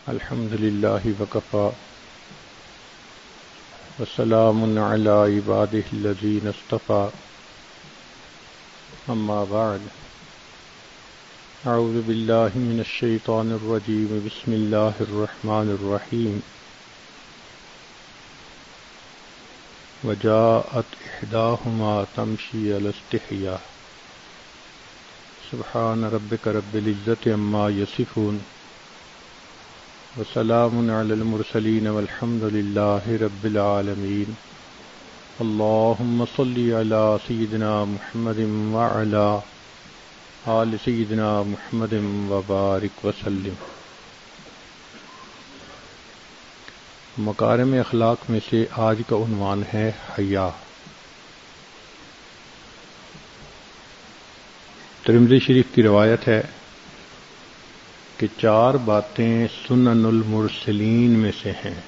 الحمد لله وكفى وسلام على عباده الذين اصطفى أما بعد أعوذ بالله من الشيطان الرجيم بسم الله الرحمن الرحيم وجاءت إحداهما تمشي على استحياء سبحان ربك رب العزة عما يصفون وسلام على المرسلين والحمد لله رب العالمين اللهم صل على سيدنا محمد وعلى آل سيدنا محمد وبارك وسلم۔ مکارم اخلاق میں سے آج کا عنوان ہے حیا۔ ترمذی شریف کی روایت ہے کہ 4 باتیں سنن المرسلین میں سے ہیں،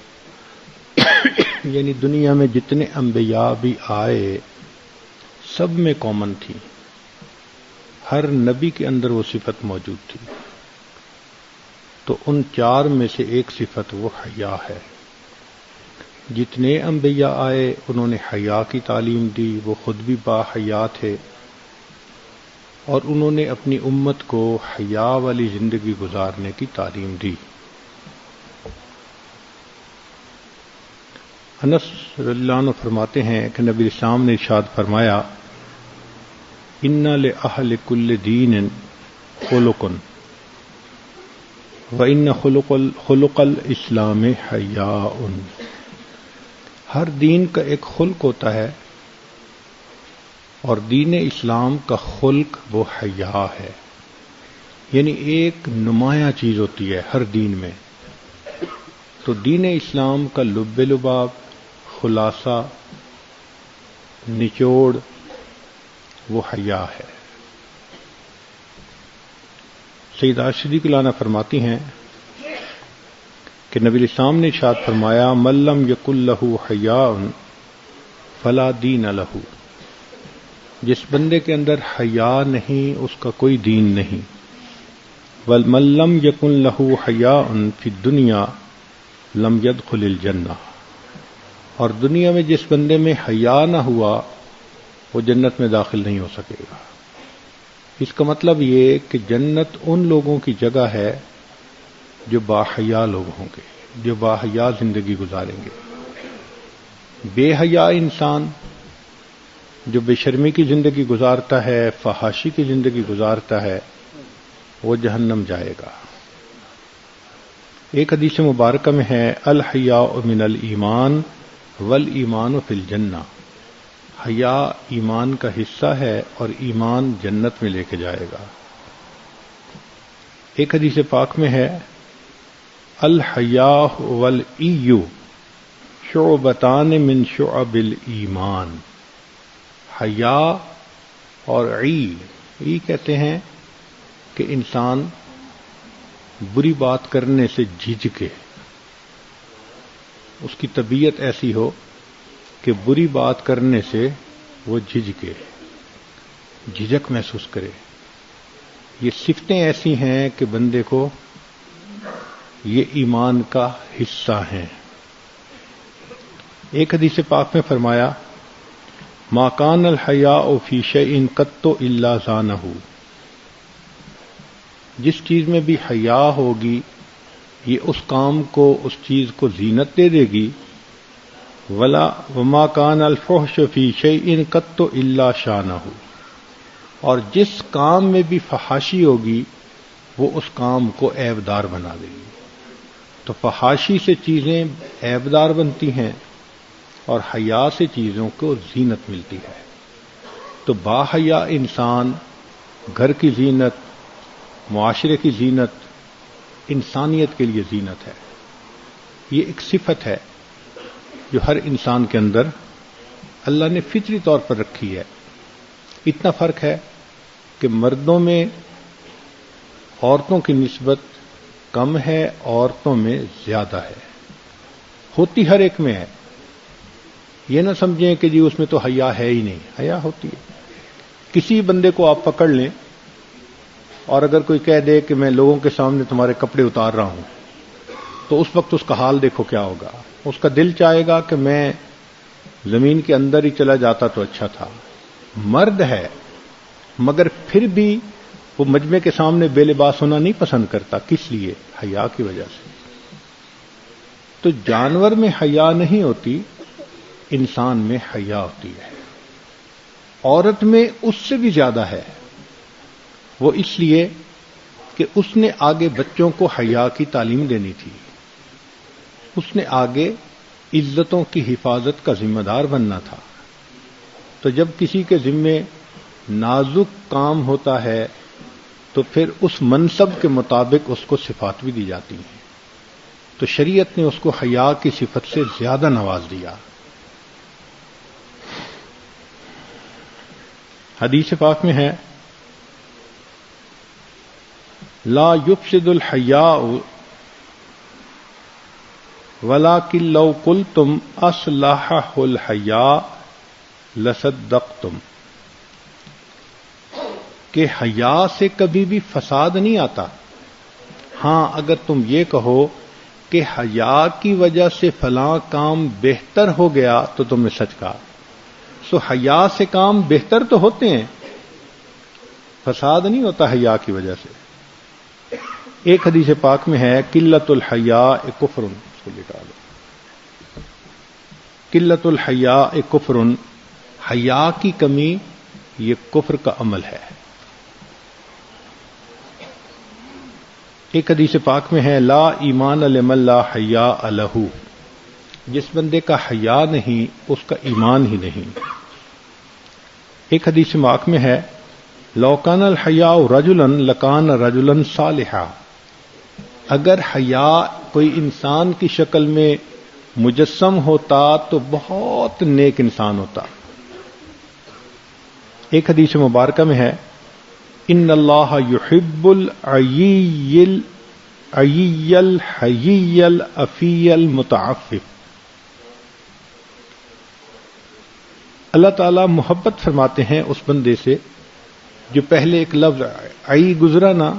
یعنی دنیا میں جتنے انبیاء بھی آئے سب میں کامن تھی، ہر نبی کے اندر وہ صفت موجود تھی۔ تو ان 4 میں سے ایک صفت وہ حیا ہے۔ جتنے انبیاء آئے انہوں نے حیا کی تعلیم دی، وہ خود بھی با حیا تھے اور انہوں نے اپنی امت کو حیا والی زندگی گزارنے کی تعلیم دی۔ انس رضی اللہ عنہ فرماتے ہیں کہ نبی اسلام نے ارشاد فرمایا ان لأہل کل دین خلق وان خلق الاسلام حیاء۔ ہر دین کا ایک خلق ہوتا ہے اور دین اسلام کا خلق وہ حیا ہے، یعنی ایک نمایاں چیز ہوتی ہے ہر دین میں۔ تو دین اسلام کا لب لباب، خلاصہ، نچوڑ وہ حیا ہے۔ سیدہ صدیقہ عنہا فرماتی ہیں کہ نبی اسلام نے ارشاد فرمایا من لم یکن لہ حیاء فلا دین لہ۔ جس بندے کے اندر حیا نہیں اس کا کوئی دین نہیں۔ وَمَن لَّمْ يَكُن لَّهُ حَيَاءٌ فِي الدُّنْيَا لَمْ يَدْخُلِ الْجَنَّةَ۔ اور دنیا میں جس بندے میں حیا نہ ہوا وہ جنت میں داخل نہیں ہو سکے گا۔ اس کا مطلب یہ کہ جنت ان لوگوں کی جگہ ہے جو باحیا لوگ ہوں گے، جو باحیا زندگی گزاریں گے۔ بے حیا انسان جو بے شرمی کی زندگی گزارتا ہے، فحاشی کی زندگی گزارتا ہے، وہ جہنم جائے گا۔ ایک حدیث مبارکہ میں ہے الحیاء من الایمان والایمان فی الجنہ۔ حیا ایمان کا حصہ ہے اور ایمان جنت میں لے کے جائے گا۔ ایک حدیث پاک میں ہے الحیاء والای شعبتان من شعب الایمان۔ حیا اور ای کہتے ہیں کہ انسان بری بات کرنے سے جھجکے، اس کی طبیعت ایسی ہو کہ بری بات کرنے سے وہ جھجکے، جھجک محسوس کرے۔ یہ صفتیں ایسی ہیں کہ بندے کو یہ ایمان کا حصہ ہیں۔ ایک حدیث پاک میں فرمایا ما کان الحیاء فی شیء قط الا زانہ۔ جس چیز میں بھی حیا ہوگی یہ اس کام کو، اس چیز کو زینت دے دے گی۔ وما کان الفحش فی شیء قط الا شانہ۔ اور جس کام میں بھی فحاشی ہوگی وہ اس کام کو عیبدار بنا دے گی۔ تو فحاشی سے چیزیں عیبدار بنتی ہیں اور حیا سے چیزوں کو زینت ملتی ہے۔ تو باحیا انسان گھر کی زینت، معاشرے کی زینت، انسانیت کے لیے زینت ہے۔ یہ ایک صفت ہے جو ہر انسان کے اندر اللہ نے فطری طور پر رکھی ہے۔ اتنا فرق ہے کہ مردوں میں عورتوں کی نسبت کم ہے، عورتوں میں زیادہ ہے۔ ہوتی ہر ایک میں ہے، یہ نہ سمجھیں کہ جی اس میں تو حیا ہے ہی نہیں، حیا ہوتی ہے۔ کسی بندے کو آپ پکڑ لیں اور اگر کوئی کہہ دے کہ میں لوگوں کے سامنے تمہارے کپڑے اتار رہا ہوں تو اس وقت اس کا حال دیکھو کیا ہوگا. اس کا دل چاہے گا کہ میں زمین کے اندر ہی چلا جاتا تو اچھا تھا. مرد ہے مگر پھر بھی وہ مجمع کے سامنے بے لباس ہونا نہیں پسند کرتا. کس لیے؟ حیا کی وجہ سے. تو جانور میں حیا نہیں ہوتی، انسان میں حیا ہوتی ہے. عورت میں اس سے بھی زیادہ ہے. وہ اس لیے کہ اس نے آگے بچوں کو حیا کی تعلیم دینی تھی. اس نے آگے عزتوں کی حفاظت کا ذمہ دار بننا تھا. تو جب کسی کے ذمے نازک کام ہوتا ہے تو پھر اس منصب کے مطابق اس کو صفات بھی دی جاتی ہیں. تو شریعت نے اس کو حیا کی صفت سے زیادہ نواز دیا. حدیث پاک میں ہے لا یفسد الحیاء ولکن لو قلتم اصلحہ الحیاء لصدقتم، کہ حیا سے کبھی بھی فساد نہیں آتا. ہاں اگر تم یہ کہو کہ حیا کی وجہ سے فلاں کام بہتر ہو گیا تو تم نے سچ کہا. سو حیا سے کام بہتر تو ہوتے ہیں، فساد نہیں ہوتا حیا کی وجہ سے. ایک حدیث پاک میں ہے قلت الحیاء کفر، اس کو لکھا لو، قلت الحیاء کفر، حیا کی کمی یہ کفر کا عمل ہے. ایک حدیث پاک میں ہے لا ایمان لمن لا حیاء لہ، جس بندے کا حیا نہیں اس کا ایمان ہی نہیں. ایک حدیث پاک میں ہے لو کان الحیاء رجلا لکان رجلا صالحا، اگر حیا کوئی انسان کی شکل میں مجسم ہوتا تو بہت نیک انسان ہوتا. ایک حدیث مبارکہ میں ہے ان اللہ یحب العیی الحیی العفی المتعفف، اللہ تعالی محبت فرماتے ہیں اس بندے سے جو پہلے ایک لفظ عی گزرا نا،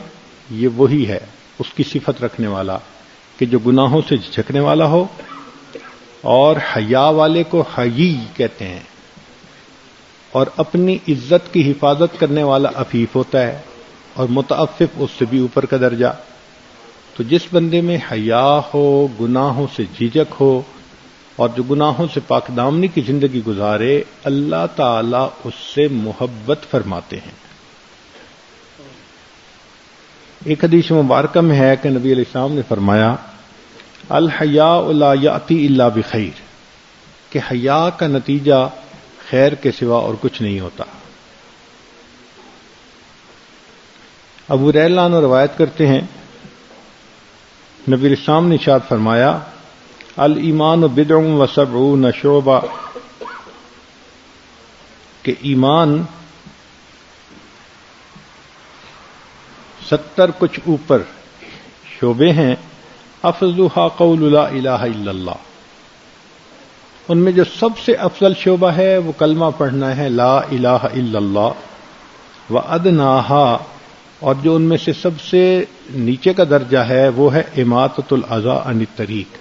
یہ وہی ہے اس کی صفت رکھنے والا کہ جو گناہوں سے جھکنے والا ہو. اور حیا والے کو حیی کہتے ہیں، اور اپنی عزت کی حفاظت کرنے والا عفیف ہوتا ہے، اور متعفف اس سے بھی اوپر کا درجہ. تو جس بندے میں حیا ہو، گناہوں سے جھجک ہو، اور جو گناہوں سے پاک دامنی کی زندگی گزارے، اللہ تعالی اس سے محبت فرماتے ہیں. ایک حدیث مبارکہ میں ہے کہ نبی علیہ السلام نے فرمایا الحیاء لا یأتی الا بخیر، کہ حیا کا نتیجہ خیر کے سوا اور کچھ نہیں ہوتا. ابو ہریرہ عنہ روایت کرتے ہیں نبی علیہ السلام نے ارشاد فرمایا الایمان بضع و شعبہ، کہ ایمان 70 کچھ اوپر شعبے ہیں. افضلها قول لا الہ الا اللہ، ان میں جو سب سے افضل شعبہ ہے وہ کلمہ پڑھنا ہے لا الہ الا اللہ. وادناها، اور جو ان میں سے سب سے نیچے کا درجہ ہے وہ ہے اماطۃ الاذی عن الطریق،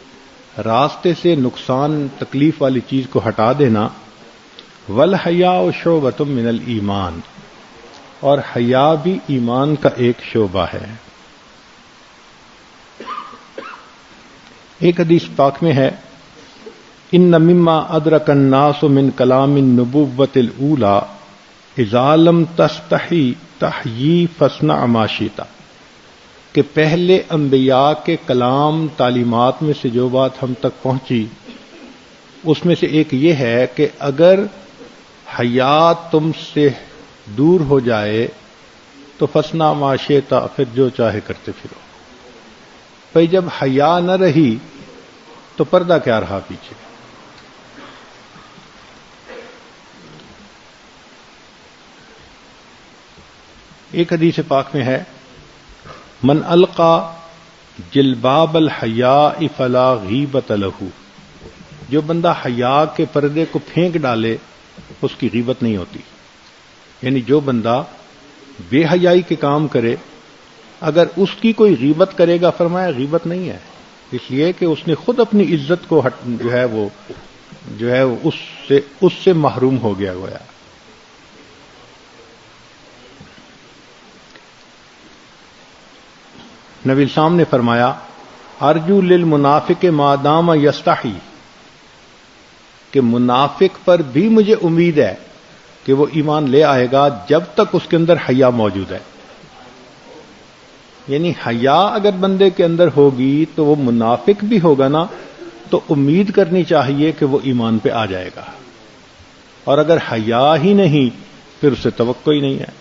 راستے سے نقصان تکلیف والی چیز کو ہٹا دینا. والحیاء شعبۃ من الایمان، اور حیا بھی ایمان کا ایک شعبہ ہے. ایک حدیث پاک میں ہے ان مما ادرک الناس من کلام النبوۃ الاولی اذا لم تستحی تحیی فاصنع ما شئت، کہ پہلے انبیاء کے کلام تعلیمات میں سے جو بات ہم تک پہنچی اس میں سے ایک یہ ہے کہ اگر حیا تم سے دور ہو جائے تو فاصنع ما شئت، پھر جو چاہے کرتے پھرو. بھئی جب حیا نہ رہی تو پردہ کیا رہا پیچھے. ایک حدیث پاک میں ہے من القى جلباب الحیاء فلا غیبت لہ، جو بندہ حیا کے پردے کو پھینک ڈالے اس کی غیبت نہیں ہوتی. یعنی جو بندہ بے حیائی کے کام کرے اگر اس کی کوئی غیبت کرے گا، فرمایا غیبت نہیں ہے. اس لیے کہ اس نے خود اپنی عزت کو جو ہے اس سے محروم ہو گیا گویا. نبی السلام نے فرمایا ارجو للمنافق ما دام یستحی، کہ منافق پر بھی مجھے امید ہے کہ وہ ایمان لے آئے گا جب تک اس کے اندر حیا موجود ہے. یعنی حیا اگر بندے کے اندر ہوگی تو وہ منافق بھی ہوگا نا، تو امید کرنی چاہیے کہ وہ ایمان پہ آ جائے گا. اور اگر حیا ہی نہیں پھر اسے توقع ہی نہیں ہے.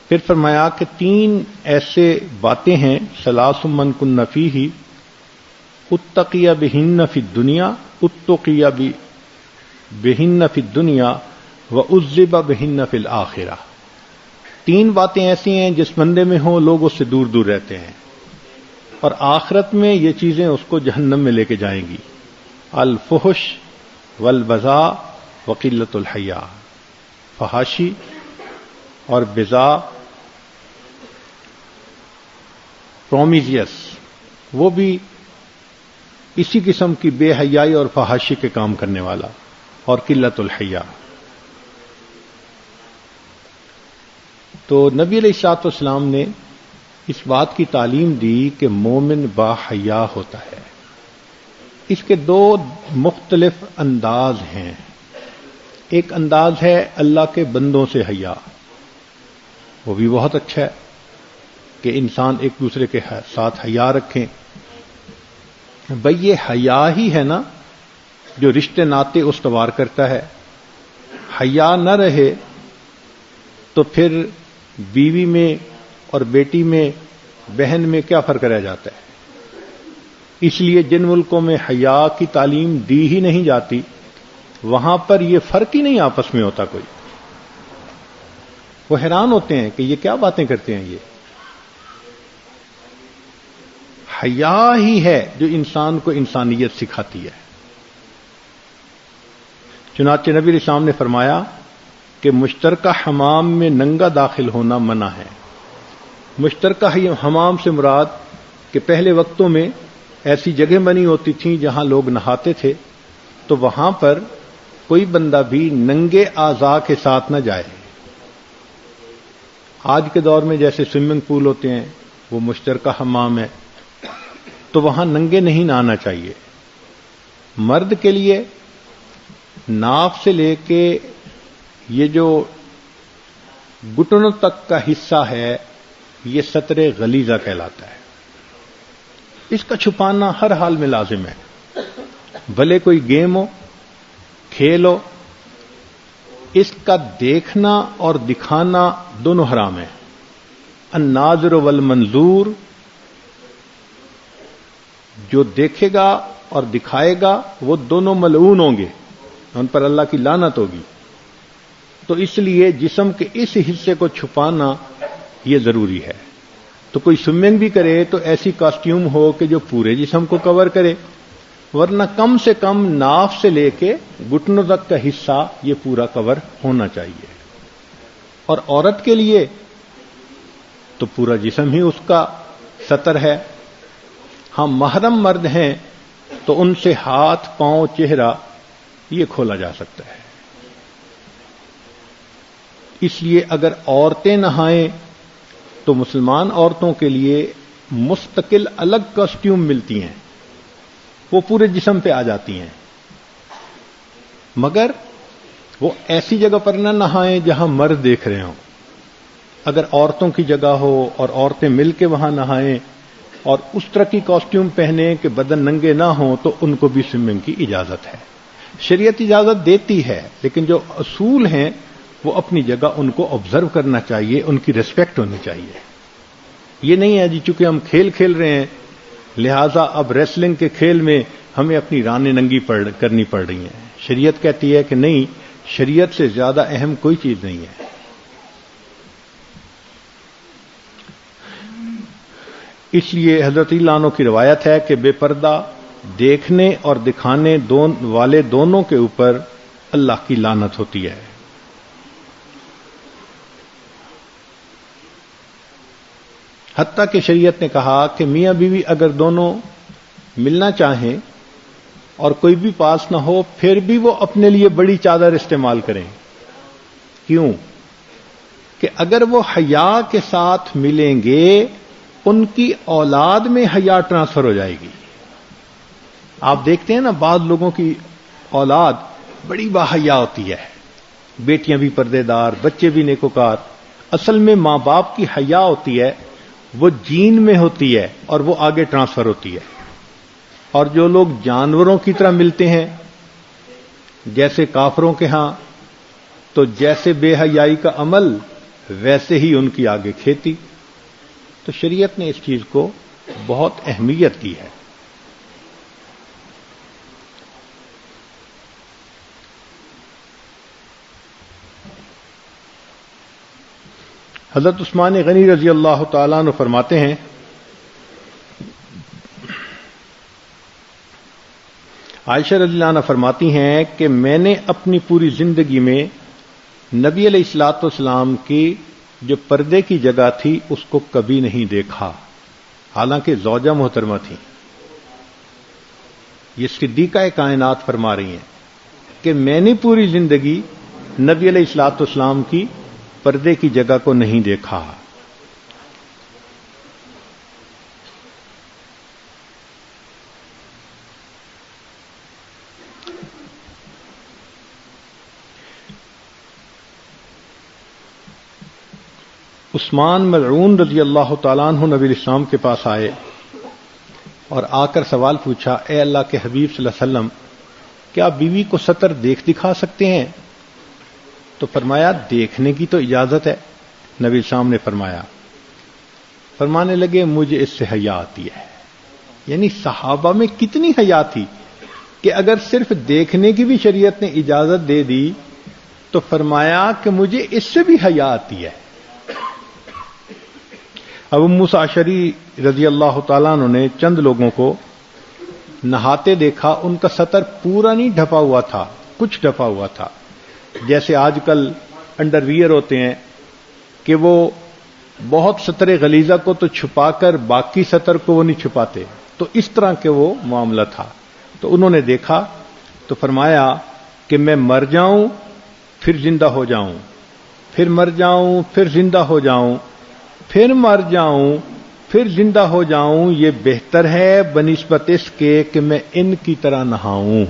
پھر فرمایا کہ 3 ایسے باتیں ہیں ثلاث من کن فیہ اتقی بہن فی الدنیا اتقی بہن فی الدنیا وعذب بہن فی الآخرہ. 3 باتیں ایسی ہیں جس بندے میں ہوں لوگ اس سے دور دور رہتے ہیں، اور آخرت میں یہ چیزیں اس کو جہنم میں لے کے جائیں گی. الفحش والبذاء وقلۃ الحیاء، فحاشی اور بذاء، پرومیزیس، وہ بھی اسی قسم کی بے حیائی اور فحاشی کے کام کرنے والا، اور قلت الحیاء. تو نبی علیہ الصلوۃ والسلام نے اس بات کی تعلیم دی کہ مومن با حیا ہوتا ہے. اس کے 2 مختلف انداز ہیں. ایک انداز ہے اللہ کے بندوں سے حیا، وہ بھی بہت اچھا ہے کہ انسان ایک دوسرے کے ساتھ حیا رکھیں. بھئی یہ حیا ہی ہے نا جو رشتے ناطے استوار کرتا ہے. حیا نہ رہے تو پھر بیوی میں اور بیٹی میں، بہن میں کیا فرق رہ جاتا ہے؟ اس لیے جن ملکوں میں حیا کی تعلیم دی ہی نہیں جاتی وہاں پر یہ فرق ہی نہیں آپس میں ہوتا کوئی. وہ حیران ہوتے ہیں کہ یہ کیا باتیں کرتے ہیں. یہ حیا ہی ہے جو انسان کو انسانیت سکھاتی ہے. چنانچہ نبی علیہ السلام نے فرمایا کہ مشترکہ حمام میں ننگا داخل ہونا منع ہے. مشترکہ حمام سے مراد کہ پہلے وقتوں میں ایسی جگہ بنی ہوتی تھیں جہاں لوگ نہاتے تھے، تو وہاں پر کوئی بندہ بھی ننگے اعضاء کے ساتھ نہ جائے. آج کے دور میں جیسے سوئمنگ پول ہوتے ہیں وہ مشترکہ حمام ہے، تو وہاں ننگے نہیں نہانا چاہیے. مرد کے لیے ناف سے لے کے یہ جو گھٹنوں تک کا حصہ ہے یہ ستر غلیظہ کہلاتا ہے. اس کا چھپانا ہر حال میں لازم ہے، بھلے کوئی گیم ہو، کھیل ہو. اس کا دیکھنا اور دکھانا دونوں حرام ہیں. الناظر والمنظور، جو دیکھے گا اور دکھائے گا وہ دونوں ملعون ہوں گے، ان پر اللہ کی لعنت ہوگی. تو اس لیے جسم کے اس حصے کو چھپانا یہ ضروری ہے. تو کوئی سوئمنگ بھی کرے تو ایسی کاسٹیوم ہو کہ جو پورے جسم کو کور کرے، ورنہ کم سے کم ناف سے لے کے گھٹنوں تک کا حصہ یہ پورا کور ہونا چاہیے. اور عورت کے لیے تو پورا جسم ہی اس کا ستر ہے. ہاں محرم مرد ہیں تو ان سے ہاتھ، پاؤں، چہرہ یہ کھولا جا سکتا ہے. اس لیے اگر عورتیں نہائیں تو مسلمان عورتوں کے لیے مستقل الگ کاسٹیوم ملتی ہیں، وہ پورے جسم پہ آ جاتی ہیں، مگر وہ ایسی جگہ پر نہ نہائیں جہاں مرد دیکھ رہے ہوں. اگر عورتوں کی جگہ ہو اور عورتیں مل کے وہاں نہائیں اور اس طرح کی کاسٹیوم پہنیں کہ بدن ننگے نہ ہوں تو ان کو بھی سوئمنگ کی اجازت ہے. شریعت اجازت دیتی ہے، لیکن جو اصول ہیں وہ اپنی جگہ ان کو آبزرو کرنا چاہیے، ان کی ریسپیکٹ ہونی چاہیے. یہ نہیں ہے جی چونکہ ہم کھیل کھیل رہے ہیں لہذا اب ریسلنگ کے کھیل میں ہمیں اپنی رانیں ننگی کرنی پڑ رہی ہیں. شریعت کہتی ہے کہ نہیں، شریعت سے زیادہ اہم کوئی چیز نہیں ہے. اس لیے حضرت اللہ عنہ کی روایت ہے کہ بے پردہ دیکھنے اور دکھانے والے دونوں کے اوپر اللہ کی لعنت ہوتی ہے. حتیٰ کہ شریعت نے کہا کہ میاں بیوی اگر دونوں ملنا چاہیں اور کوئی بھی پاس نہ ہو پھر بھی وہ اپنے لیے بڑی چادر استعمال کریں. کیوں؟ کہ اگر وہ حیا کے ساتھ ملیں گے ان کی اولاد میں حیا ٹرانسفر ہو جائے گی. آپ دیکھتے ہیں نا بعض لوگوں کی اولاد بڑی باحیا ہوتی ہے، بیٹیاں بھی پردے دار، بچے بھی نیکوکار. اصل میں ماں باپ کی حیا ہوتی ہے، وہ جین میں ہوتی ہے اور وہ آگے ٹرانسفر ہوتی ہے. اور جو لوگ جانوروں کی طرح ملتے ہیں جیسے کافروں کے ہاں، تو جیسے بے حیائی کا عمل ویسے ہی ان کی آگے کھیتی. تو شریعت نے اس چیز کو بہت اہمیت دی ہے. حضرت عثمان غنی رضی اللہ تعالیٰ عنہ فرماتے ہیں عائشہ رضی اللہ عنہ فرماتی ہیں کہ میں نے اپنی پوری زندگی میں نبی علیہ الصلوۃ والسلام کی جو پردے کی جگہ تھی اس کو کبھی نہیں دیکھا، حالانکہ زوجہ محترمہ تھی. یہ صدیقہ کائنات فرما رہی ہیں کہ میں نے پوری زندگی نبی علیہ الصلوۃ والسلام کی پردے کی جگہ کو نہیں دیکھا. عثمان ملعون رضی اللہ تعالیٰ عنہ نبی الاسلام کے پاس آئے اور آ کر سوال پوچھا، اے اللہ کے حبیب صلی اللہ علیہ وسلم، کیا بیوی کو ستر دیکھ دکھا سکتے ہیں؟ تو فرمایا دیکھنے کی تو اجازت ہے. نبی الاسلام نے فرمانے لگے مجھے اس سے حیا آتی ہے. یعنی صحابہ میں کتنی حیا تھی کہ اگر صرف دیکھنے کی بھی شریعت نے اجازت دے دی تو فرمایا کہ مجھے اس سے بھی حیا آتی ہے. ابو موسیٰ اشعری رضی اللہ تعالیٰ عنہ نے چند لوگوں کو نہاتے دیکھا، ان کا سطر پورا نہیں ڈھپا ہوا تھا، کچھ ڈھپا ہوا تھا. جیسے آج کل انڈر ویئر ہوتے ہیں کہ وہ بہت سطر غلیظہ کو تو چھپا کر باقی سطر کو وہ نہیں چھپاتے، تو اس طرح کے وہ معاملہ تھا. تو انہوں نے دیکھا تو فرمایا کہ میں مر جاؤں پھر زندہ ہو جاؤں، پھر مر جاؤں پھر زندہ ہو جاؤں، پھر مر جاؤں پھر زندہ ہو جاؤں، یہ بہتر ہے بنسبت اس کے کہ میں ان کی طرح نہاؤں.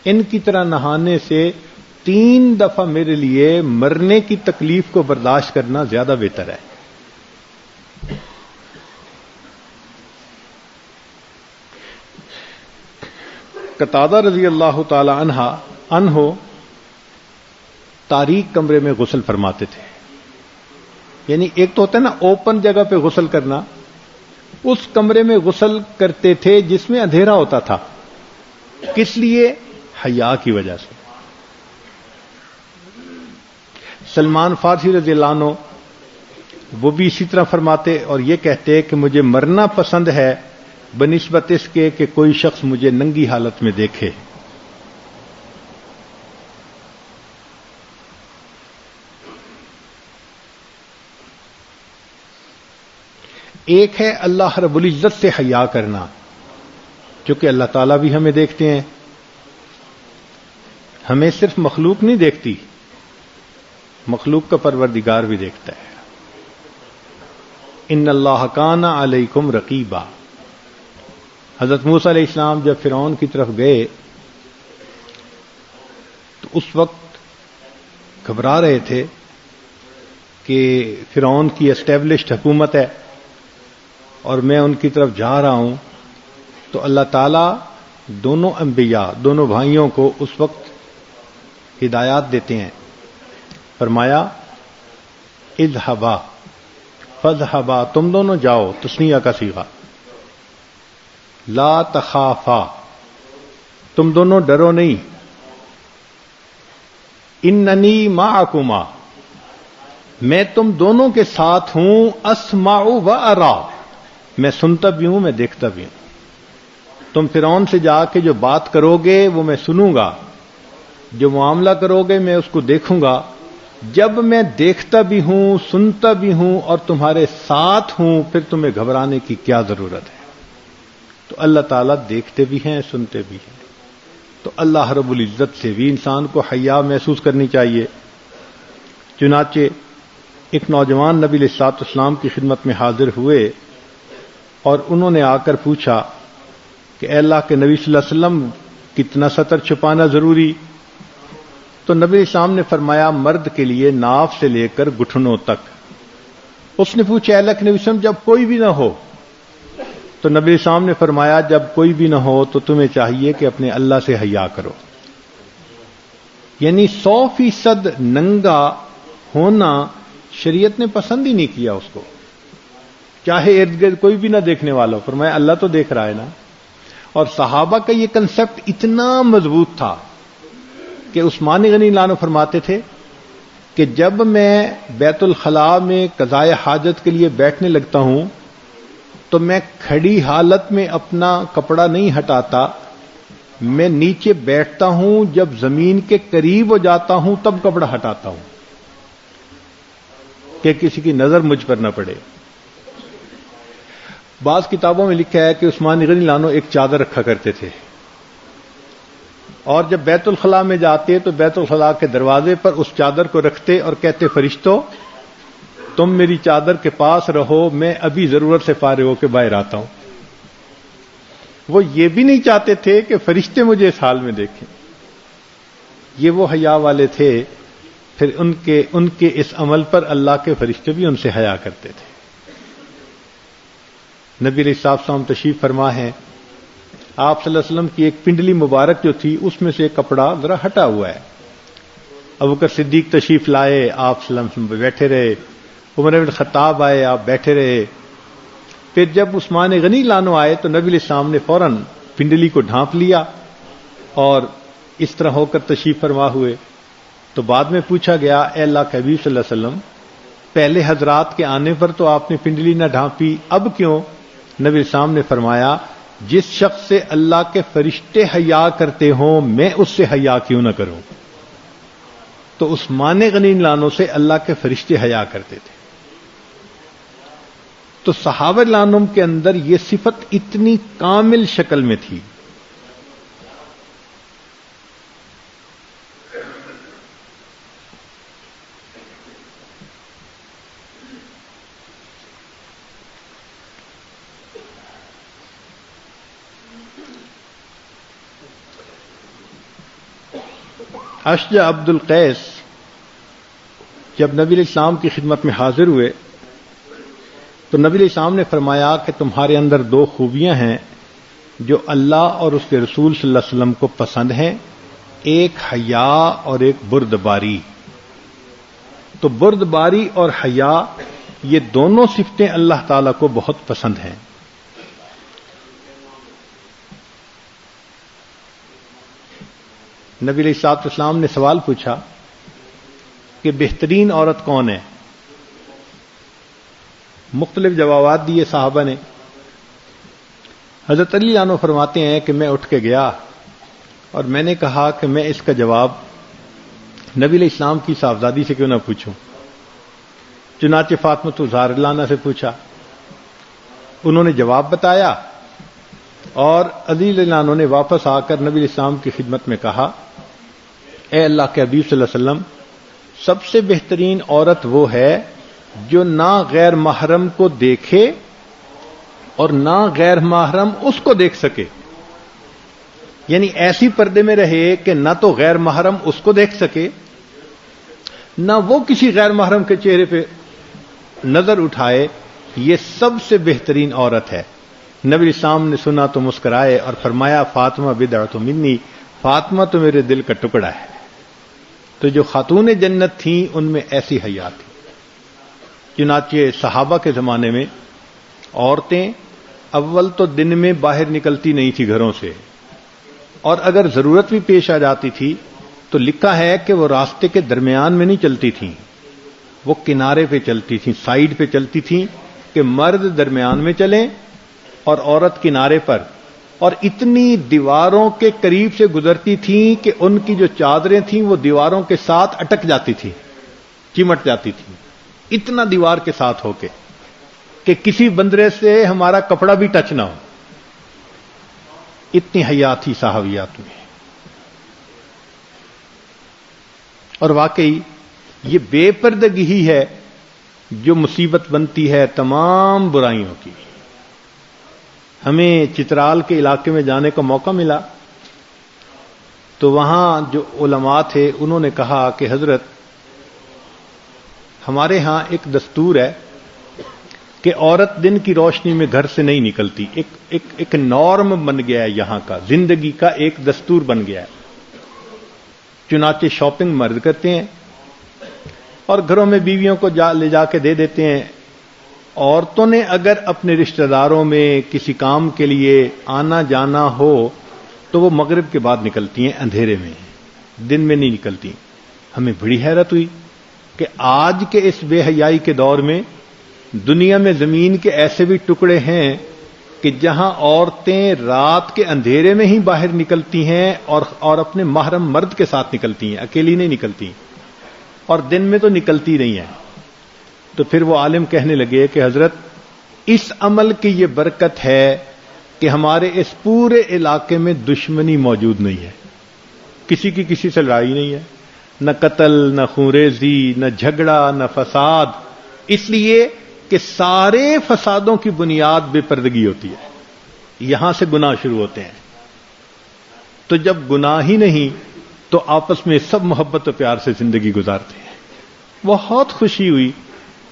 ان کی طرح نہانے سے 3 دفعہ میرے لیے مرنے کی تکلیف کو برداشت کرنا زیادہ بہتر ہے. قتادہ رضی اللہ تعالی عنہ تاریک کمرے میں غسل فرماتے تھے. یعنی ایک تو ہوتا ہے نا اوپن جگہ پہ غسل کرنا، اس کمرے میں غسل کرتے تھے جس میں اندھیرا ہوتا تھا. کس لیے؟ حیا کی وجہ سے. سلمان فارسی رضی اللہ عنہ وہ بھی اسی طرح فرماتے اور یہ کہتے کہ مجھے مرنا پسند ہے بنسبت اس کے کہ کوئی شخص مجھے ننگی حالت میں دیکھے. ایک ہے اللہ رب العزت سے حیا کرنا، چونکہ اللہ تعالیٰ بھی ہمیں دیکھتے ہیں. ہمیں صرف مخلوق نہیں دیکھتی، مخلوق کا پروردگار بھی دیکھتا ہے. ان اللہ کان علیکم رقیبا. حضرت موسیٰ علیہ السلام جب فرعون کی طرف گئے تو اس وقت گھبرا رہے تھے کہ فرعون کی اسٹیبلشڈ حکومت ہے اور میں ان کی طرف جا رہا ہوں. تو اللہ تعالیٰ دونوں انبیاء، دونوں بھائیوں کو اس وقت ہدایات دیتے ہیں. فرمایا اذهبا فاذهبا، تم دونوں جاؤ، تثنیہ کا صیغہ. لا تخافا، تم دونوں ڈرو نہیں. اننی معکما، میں تم دونوں کے ساتھ ہوں. اسمع و ارا، میں سنتا بھی ہوں میں دیکھتا بھی ہوں. تم فرعون سے جا کے جو بات کرو گے وہ میں سنوں گا، جو معاملہ کرو گے میں اس کو دیکھوں گا، جب میں دیکھتا بھی ہوں سنتا بھی ہوں اور تمہارے ساتھ ہوں پھر تمہیں گھبرانے کی کیا ضرورت ہے؟ تو اللہ تعالیٰ دیکھتے بھی ہیں سنتے بھی ہیں، تو اللہ رب العزت سے بھی انسان کو حیا محسوس کرنی چاہیے۔ چنانچہ ایک نوجوان نبی علیہ الصلوۃ والسلام کی خدمت میں حاضر ہوئے اور انہوں نے آ کر پوچھا کہ اے اللہ کے نبی صلی اللہ علیہ وسلم، کتنا ستر چھپانا ضروری؟ تو نبی علیہ السلام نے فرمایا مرد کے لیے ناف سے لے کر گھٹنوں تک۔ اس نے پوچھا اے اللہ کے نبی صلی اللہ علیہ وسلم جب کوئی بھی نہ ہو؟ تو نبی علیہ السلام نے فرمایا جب کوئی بھی نہ ہو تو تمہیں چاہیے کہ اپنے اللہ سے حیا کرو۔ یعنی 100% ننگا ہونا شریعت نے پسند ہی نہیں کیا اس کو، چاہے ارد گرد کوئی بھی نہ دیکھنے والا ہو، فرمایا اللہ تو دیکھ رہا ہے نا۔ اور صحابہ کا یہ کنسپٹ اتنا مضبوط تھا کہ عثمان غنی اللہ عنہ فرماتے تھے کہ جب میں بیت الخلاء میں قضائے حاجت کے لیے بیٹھنے لگتا ہوں تو میں کھڑی حالت میں اپنا کپڑا نہیں ہٹاتا، میں نیچے بیٹھتا ہوں، جب زمین کے قریب ہو جاتا ہوں تب کپڑا ہٹاتا ہوں کہ کسی کی نظر مجھ پر نہ پڑے۔ بعض کتابوں میں لکھا ہے کہ عثمان غنی اللہ عنہ ایک چادر رکھا کرتے تھے، اور جب بیت الخلاء میں جاتے تو بیت الخلاء کے دروازے پر اس چادر کو رکھتے اور کہتے فرشتوں تم میری چادر کے پاس رہو، میں ابھی ضرورت سے فارغ ہو کے باہر آتا ہوں۔ وہ یہ بھی نہیں چاہتے تھے کہ فرشتے مجھے اس حال میں دیکھیں۔ یہ وہ حیا والے تھے، پھر ان کے اس عمل پر اللہ کے فرشتے بھی ان سے حیا کرتے تھے۔ نبی علیہ الصلوۃ والسلام تشریف فرما ہے، آپ صلی اللہ علیہ وسلم کی ایک پنڈلی مبارک جو تھی اس میں سے ایک کپڑا ذرا ہٹا ہوا ہے۔ ابوبکر صدیق تشریف لائے، آپ صلی اللہ علیہ وسلم بیٹھے رہے، عمر بن خطاب آئے، آپ بیٹھے رہے۔ پھر جب عثمان غنی لانو آئے تو نبی علیہ السلام نے فوراً پنڈلی کو ڈھانپ لیا اور اس طرح ہو کر تشریف فرما ہوئے۔ تو بعد میں پوچھا گیا اے اللہ کے حبیب صلی اللہ علیہ وسلم پہلے حضرات کے آنے پر تو آپ نے پنڈلی نہ ڈھانپی، اب کیوں؟ نبی علیہ السلام نے فرمایا جس شخص سے اللہ کے فرشتے حیا کرتے ہوں میں اس سے حیا کیوں نہ کروں؟ تو عثمان غنی لانو سے اللہ کے فرشتے حیا کرتے تھے۔ تو صحابہ لانم کے اندر یہ صفت اتنی کامل شکل میں تھی۔ اشجع عبد القیس جب نبی علیہ السلام کی خدمت میں حاضر ہوئے تو نبی علیہ السلام نے فرمایا کہ تمہارے اندر دو خوبیاں ہیں جو اللہ اور اس کے رسول صلی اللہ علیہ وسلم کو پسند ہیں، ایک حیا اور ایک بردباری۔ تو بردباری اور حیا یہ دونوں صفتیں اللہ تعالی کو بہت پسند ہیں۔ نبی علیہ الصلوۃ والسلام نے سوال پوچھا کہ بہترین عورت کون ہے؟ مختلف جوابات دیے صحابہ نے۔ حضرت علی عنہ فرماتے ہیں کہ میں اٹھ کے گیا اور میں نے کہا کہ میں اس کا جواب نبی علیہ السلام کی صاحبزادی سے کیوں نہ پوچھوں۔ چنانچہ فاطمہ الزہرا عنہا سے پوچھا، انہوں نے جواب بتایا، اور علی رضی اللہ عنہ نے واپس آ کر نبی علیہ السلام کی خدمت میں کہا اے اللہ کے حبیب صلی اللہ علیہ وسلم سب سے بہترین عورت وہ ہے جو نہ غیر محرم کو دیکھے اور نہ غیر محرم اس کو دیکھ سکے، یعنی ایسی پردے میں رہے کہ نہ تو غیر محرم اس کو دیکھ سکے نہ وہ کسی غیر محرم کے چہرے پہ نظر اٹھائے، یہ سب سے بہترین عورت ہے۔ نبی السلام نے سنا تو مسکرائے اور فرمایا فاطمہ بدعۃ منی، فاطمہ تو میرے دل کا ٹکڑا ہے۔ تو جو خاتون جنت تھیں ان میں ایسی حیا تھی۔ چنانچہ صحابہ کے زمانے میں عورتیں اول تو دن میں باہر نکلتی نہیں تھی گھروں سے، اور اگر ضرورت بھی پیش آ جاتی تھی تو لکھا ہے کہ وہ راستے کے درمیان میں نہیں چلتی تھیں، وہ کنارے پہ چلتی تھیں، سائیڈ پہ چلتی تھیں کہ مرد درمیان میں چلیں اور عورت کنارے پر، اور اتنی دیواروں کے قریب سے گزرتی تھیں کہ ان کی جو چادریں تھیں وہ دیواروں کے ساتھ اٹک جاتی تھی، چمٹ جاتی تھی، اتنا دیوار کے ساتھ ہو کے کہ کسی بندرے سے ہمارا کپڑا بھی ٹچ نہ ہو، اتنی حیا تھی صحابیات میں. اور واقعی یہ بے پردگی ہی ہے جو مصیبت بنتی ہے تمام برائیوں کی. ہمیں چترال کے علاقے میں جانے کا موقع ملا تو وہاں جو علماء تھے انہوں نے کہا کہ حضرت ہمارے ہاں ایک دستور ہے کہ عورت دن کی روشنی میں گھر سے نہیں نکلتی. ایک نارم بن گیا ہے، یہاں کا زندگی کا ایک دستور بن گیا ہے. چنانچہ شاپنگ مرد کرتے ہیں اور گھروں میں بیویوں کو لے جا کے دے دیتے ہیں. عورتوں نے اگر اپنے رشتہ داروں میں کسی کام کے لیے آنا جانا ہو تو وہ مغرب کے بعد نکلتی ہیں، اندھیرے میں، دن میں نہیں نکلتی. ہمیں بڑی حیرت ہوئی کہ آج کے اس بے حیائی کے دور میں دنیا میں زمین کے ایسے بھی ٹکڑے ہیں کہ جہاں عورتیں رات کے اندھیرے میں ہی باہر نکلتی ہیں اور اپنے محرم مرد کے ساتھ نکلتی ہیں، اکیلی نہیں نکلتی، اور دن میں تو نکلتی نہیں ہیں. تو پھر وہ عالم کہنے لگے کہ حضرت اس عمل کی یہ برکت ہے کہ ہمارے اس پورے علاقے میں دشمنی موجود نہیں ہے، کسی کی کسی سے لڑائی نہیں ہے، نہ قتل، نہ خونریزی، نہ جھگڑا، نہ فساد، اس لیے کہ سارے فسادوں کی بنیاد بے پردگی ہوتی ہے. یہاں سے گناہ شروع ہوتے ہیں. تو جب گناہ ہی نہیں تو آپس میں سب محبت و پیار سے زندگی گزارتے ہیں. بہت خوشی ہوئی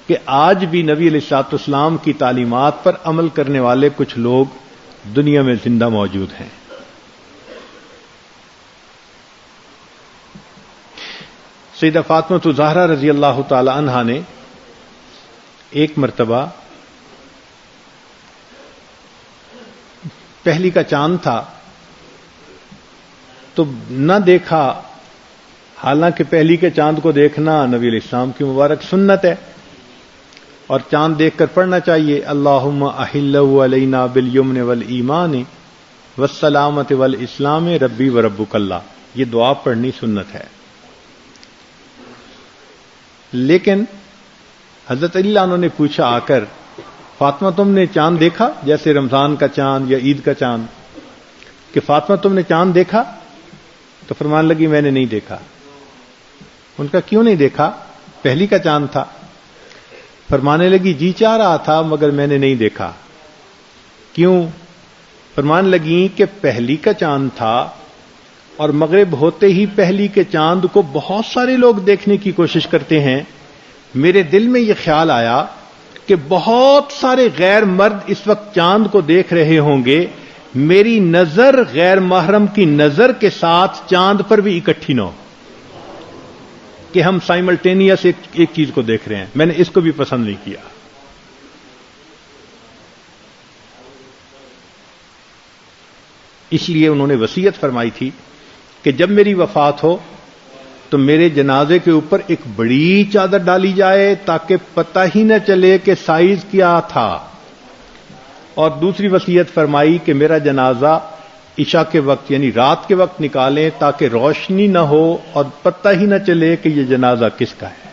کہ آج بھی نبی علیہ الصلوۃ والسلام کی تعلیمات پر عمل کرنے والے کچھ لوگ دنیا میں زندہ موجود ہیں. سیدہ فاطمہ الزہرا رضی اللہ تعالی عنہا نے ایک مرتبہ پہلی کا چاند تھا تو نہ دیکھا، حالانکہ پہلی کے چاند کو دیکھنا نبی علیہ السلام کی مبارک سنت ہے اور چاند دیکھ کر پڑھنا چاہیے اللہم احلہ علینا بالیمن والایمان والسلامۃ والاسلام ربی وربک اللہ، یہ دعا پڑھنی سنت ہے. لیکن حضرت علی عنہ نے پوچھا آ کر، فاطمہ تم نے چاند دیکھا؟ جیسے رمضان کا چاند یا عید کا چاند، کہ فاطمہ تم نے چاند دیکھا؟ تو فرمان لگی میں نے نہیں دیکھا. ان کا کیوں نہیں دیکھا؟ پہلی کا چاند تھا. فرمانے لگی جی چاہ رہا تھا مگر میں نے نہیں دیکھا. کیوں؟ فرمان لگی کہ پہلی کا چاند تھا اور مغرب ہوتے ہی پہلی کے چاند کو بہت سارے لوگ دیکھنے کی کوشش کرتے ہیں. میرے دل میں یہ خیال آیا کہ بہت سارے غیر مرد اس وقت چاند کو دیکھ رہے ہوں گے، میری نظر غیر محرم کی نظر کے ساتھ چاند پر بھی اکٹھی نہ ہو کہ ہم سائملٹینیس ایک چیز کو دیکھ رہے ہیں. میں نے اس کو بھی پسند نہیں کیا. اس لیے انہوں نے وصیت فرمائی تھی کہ جب میری وفات ہو تو میرے جنازے کے اوپر ایک بڑی چادر ڈالی جائے تاکہ پتہ ہی نہ چلے کہ سائز کیا تھا. اور دوسری وصیت فرمائی کہ میرا جنازہ عشاء کے وقت یعنی رات کے وقت نکالیں تاکہ روشنی نہ ہو اور پتہ ہی نہ چلے کہ یہ جنازہ کس کا ہے.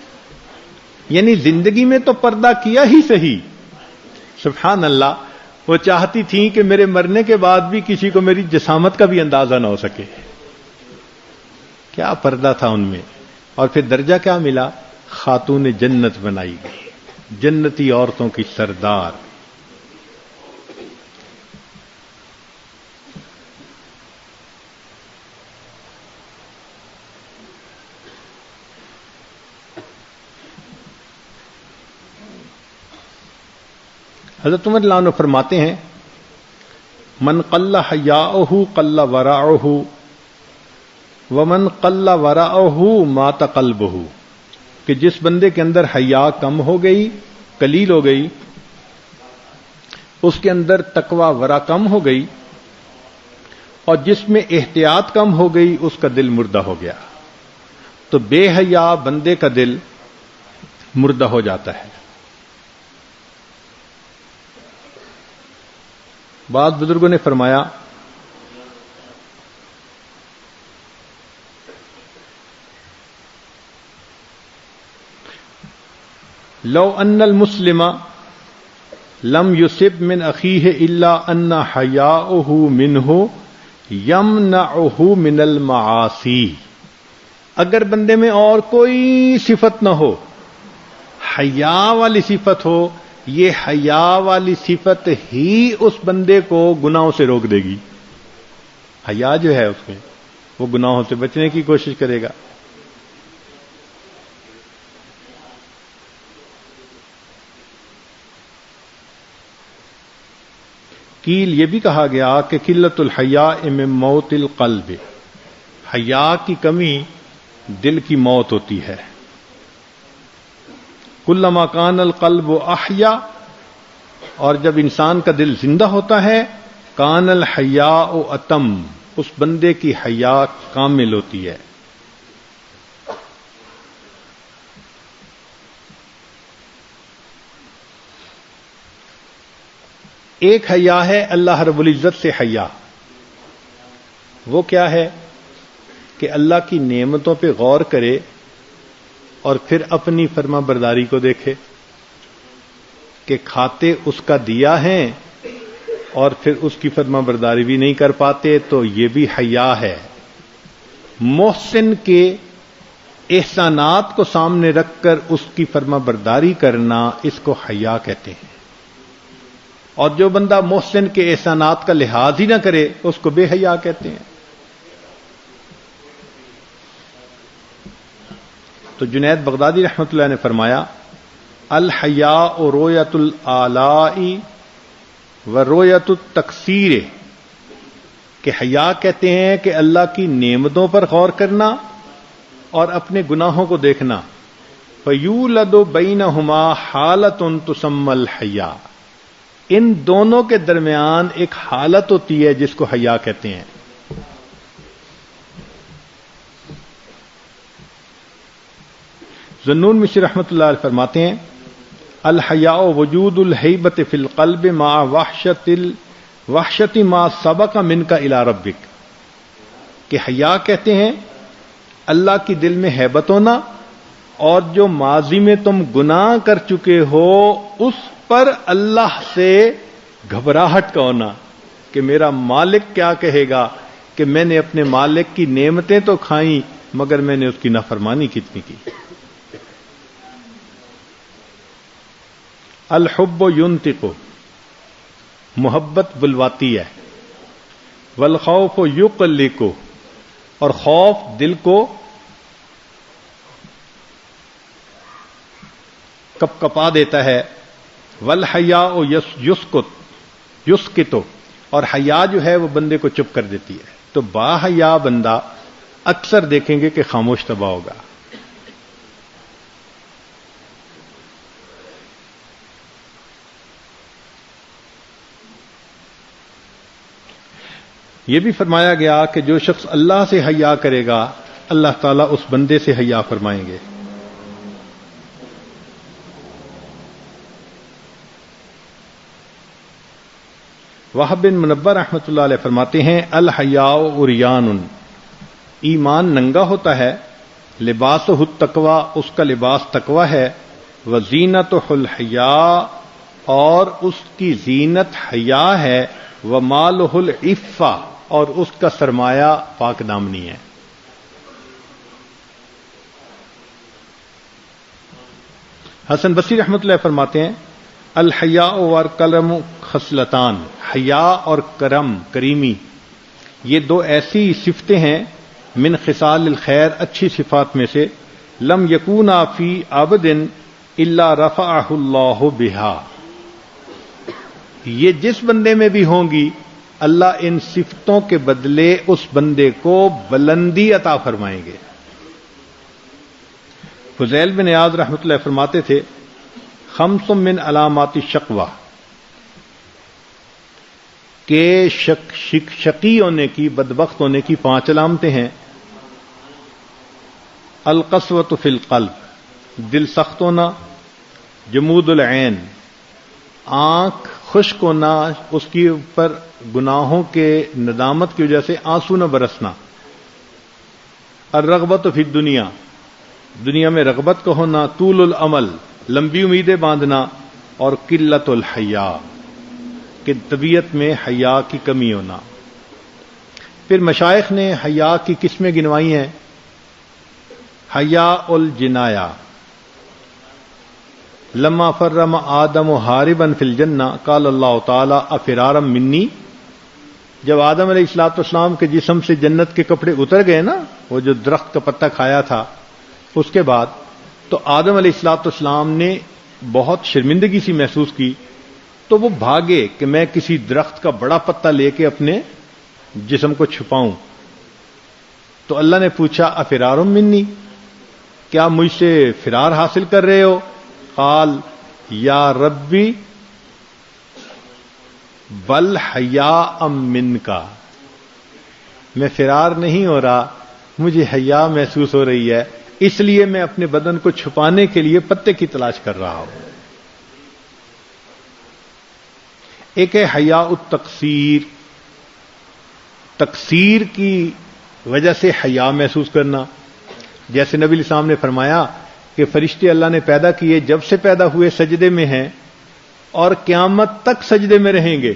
یعنی زندگی میں تو پردہ کیا ہی صحیح، سبحان اللہ. وہ چاہتی تھیں کہ میرے مرنے کے بعد بھی کسی کو میری جسامت کا بھی اندازہ نہ ہو سکے. کیا پردہ تھا ان میں. اور پھر درجہ کیا ملا؟ خاتون جنت بنائی گئی، جنتی عورتوں کی سردار. حضرت عمر رضی اللہ عنہ فرماتے ہیں من قل حیاؤہ قل ورعہ ومن قل ورعہ مات قلبہ، کہ جس بندے کے اندر حیا کم ہو گئی، قلیل ہو گئی، اس کے اندر تقوی ورع کم ہو گئی، اور جس میں احتیاط کم ہو گئی اس کا دل مردہ ہو گیا. تو بے حیا بندے کا دل مردہ ہو جاتا ہے. بعض بزرگوں نے فرمایا لو ان المسلم لم یصب من اخیہ الا ان حیاؤہ منہ یمنعہ من المعاصی، اگر بندے میں اور کوئی صفت نہ ہو، حیا والی صفت ہو، یہ حیا والی صفت ہی اس بندے کو گناہوں سے روک دے گی. حیا جو ہے اس میں وہ گناہوں سے بچنے کی کوشش کرے گا. قیل یہ بھی کہا گیا کہ قلت الحیاء من موت القلب، حیا کی کمی دل کی موت ہوتی ہے. کلما کان القلب احیا، اور جب انسان کا دل زندہ ہوتا ہے، کان الحیاء اتم، اس بندے کی حیا کامل ہوتی ہے. ایک حیا ہے اللہ رب العزت سے حیا، وہ کیا ہے کہ اللہ کی نعمتوں پہ غور کرے اور پھر اپنی فرما برداری کو دیکھے کہ کھاتے اس کا دیا ہے اور پھر اس کی فرما برداری بھی نہیں کر پاتے، تو یہ بھی حیا ہے. محسن کے احسانات کو سامنے رکھ کر اس کی فرما برداری کرنا، اس کو حیا کہتے ہیں. اور جو بندہ محسن کے احسانات کا لحاظ ہی نہ کرے اس کو بے حیا کہتے ہیں. تو جنید بغدادی رحمۃ اللہ نے فرمایا الحیاء رؤیت الآلاء و رؤیت التقصیر، کہ حیا کہتے ہیں کہ اللہ کی نعمتوں پر غور کرنا اور اپنے گناہوں کو دیکھنا. فیولد بینہما حالۃ تسمی الحیا، ان دونوں کے درمیان ایک حالت ہوتی ہے جس کو حیا کہتے ہیں. ذنون مشری رحمۃ اللہ علیہ فرماتے ہیں الحیاء وجود الہیبۃ فی القلب مع وحشت ما سبق منک الی ربک، کہ حیا کہتے ہیں اللہ کی دل میں ہیبت ہونا اور جو ماضی میں تم گناہ کر چکے ہو اس پر اللہ سے گھبراہٹ کا ہونا کہ میرا مالک کیا کہے گا کہ میں نے اپنے مالک کی نعمتیں تو کھائیں مگر میں نے اس کی نافرمانی کتنی کی. الحب ینطق، محبت بلواتی ہے. والخوف یقلق، اور خوف دل کو کپ کپا دیتا ہے. والحیاء یسکت، اور حیا جو ہے وہ بندے کو چپ کر دیتی ہے. تو با حیا بندہ اکثر دیکھیں گے کہ خاموش طبع ہوگا. یہ بھی فرمایا گیا کہ جو شخص اللہ سے حیا کرے گا اللہ تعالیٰ اس بندے سے حیا فرمائیں گے. وہب بن منبر رحمۃ اللہ علیہ فرماتے ہیں الحیاء عریان، ایمان ننگا ہوتا ہے. لباسہ التقویٰ، اس کا لباس تقویٰ ہے. وزینتہ الحیاء، اور اس کی زینت حیا ہے. ومالہ العفہ، اور اس کا سرمایہ پاک دامنی ہے. حسن بصری رحمۃ اللہ فرماتے ہیں الحیاء والکرم خصلتان، حیا اور کریمی یہ دو ایسی صفتیں ہیں من خصال الخیر، اچھی صفات میں سے. لم یکونا فی عبد الا رفعہ اللہ بہا، یہ جس بندے میں بھی ہوں گی اللہ ان صفتوں کے بدلے اس بندے کو بلندی عطا فرمائیں گے. فضیل بن عیاض رحمۃ اللہ فرماتے تھے خمس من علامات الشقوہ، کہ شقی ہونے کی، بدبخت ہونے کی 5 علامتیں ہیں. القسوۃ فی القلب، دل سخت ہونا. جمود العین، آنکھ خشک ہونا، اس کے اوپر گناہوں کے ندامت کی وجہ سے آنسو نہ برسنا. الرغبۃ فی الدنیا، دنیا میں رغبت کا ہونا. طول العمل، لمبی امیدیں باندھنا، اور قلت الحیا کہ طبیعت میں حیا کی کمی ہونا۔ پھر مشائخ نے حیا کی قسمیں گنوائی ہیں۔ حیا الجنایا، لما فرم آدم حاربا فی الجنہ قال اللہ تعالی افرارا منی، جب آدم علیہ الصلوۃ والسلام کے جسم سے جنت کے کپڑے اتر گئے نا، وہ جو درخت کا پتہ کھایا تھا، اس کے بعد تو آدم علیہ الصلوۃ والسلام نے بہت شرمندگی سی محسوس کی، تو وہ بھاگے کہ میں کسی درخت کا بڑا پتہ لے کے اپنے جسم کو چھپاؤں۔ تو اللہ نے پوچھا افرار منی، کیا مجھ سے فرار حاصل کر رہے ہو؟ قال یا ربی بل حیاء منکا، میں فرار نہیں ہو رہا، مجھے حیا محسوس ہو رہی ہے، اس لیے میں اپنے بدن کو چھپانے کے لیے پتے کی تلاش کر رہا ہوں۔ ایک ہے حیاء التقصیر، تقصیر کی وجہ سے حیا محسوس کرنا، جیسے نبی علیہ السلام نے فرمایا کہ فرشتے اللہ نے پیدا کیے، جب سے پیدا ہوئے سجدے میں ہیں اور قیامت تک سجدے میں رہیں گے،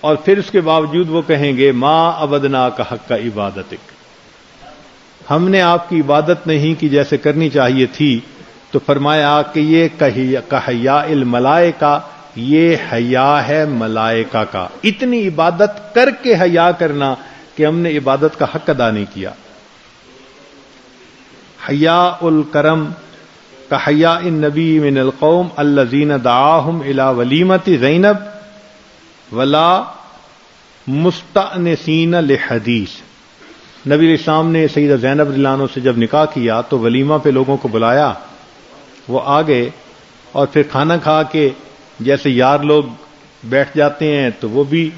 اور پھر اس کے باوجود وہ کہیں گے ما عبدنا کا حق کا عبادتک، ہم نے آپ کی عبادت نہیں کی جیسے کرنی چاہیے تھی۔ تو فرمایا کہ یہ کحیاء الملائکہ، یہ حیا ہے ملائکہ کا، اتنی عبادت کر کے حیا کرنا کہ ہم نے عبادت کا حق ادا نہیں کیا۔ حیاء الکرم کحیاء النبی من القوم الذین دعاہم الی ولیمۃ زینب ولا مستأنسین لحدیث، نبی علیہ السلام نے سیدہ زینب رضی اللہ عنہ سے جب نکاح کیا تو ولیمہ پہ لوگوں کو بلایا، وہ آ گئے، اور پھر کھانا کھا کے جیسے یار لوگ بیٹھ جاتے ہیں تو وہ بھی